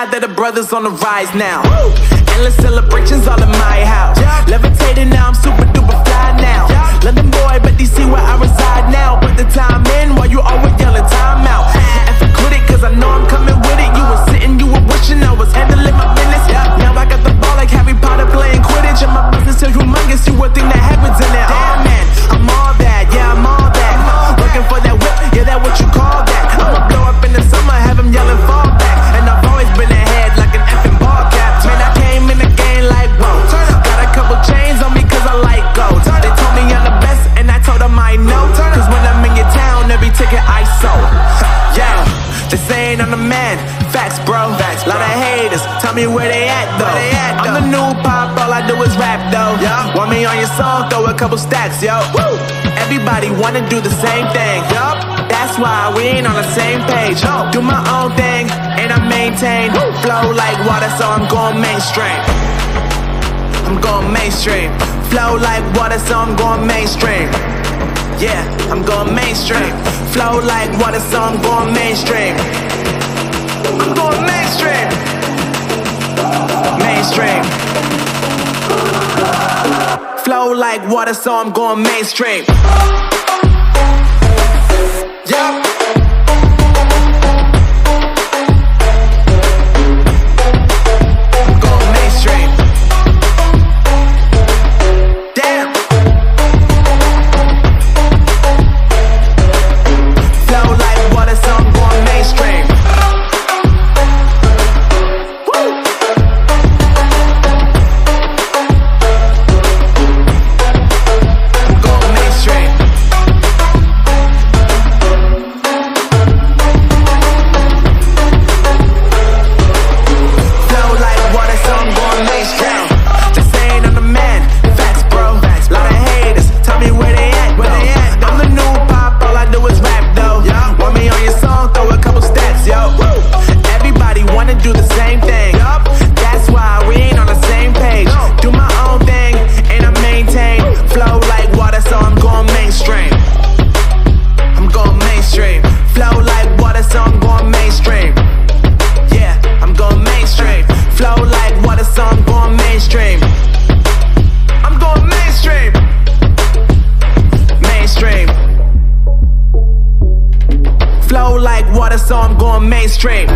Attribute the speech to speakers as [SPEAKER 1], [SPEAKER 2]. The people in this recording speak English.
[SPEAKER 1] glad that the brothers on the rise now. Endless celebrations all in my house. Levitating now, I'm super duper fly now. London boy, but DC where I reside now. Put the time in while you always yelling time out. And for quit it, cause I know I'm coming with it. You were sitting, you were wishing I was handling my business. Now I got the ball like Harry Potter playing Quidditch. And my business is humongous, you would think that happens in there. Damn man, I'm all that, yeah I'm all that. Looking for that whip, yeah that what you call that. I'ma blow up in the summer, have them yelling fall back. And I've always been ahead like an effing ball cap. Man, I came in the game like whoa. Got a couple chains on me cause I like gold. They told me I'm the best and I told them I know. Cause when I'm in your town, every ticket I sold. Yeah, they saying I'm the man. Facts bro, lot of haters, tell me where they at though. I'm the new pop, all I do is rap though. Want me on your song, throw a couple stacks, yo. Everybody wanna do the same thing, that's why we ain't on the same page. Do my own thing, and I maintain. Flow like water, so I'm going mainstream. I'm going mainstream. Flow like water, so I'm going mainstream. Yeah, I'm going mainstream. Flow like water, so I'm going mainstream. I'm going mainstream. Mainstream. Flow like water, so I'm going mainstream. Yeah. Flow like water, so I'm going mainstream.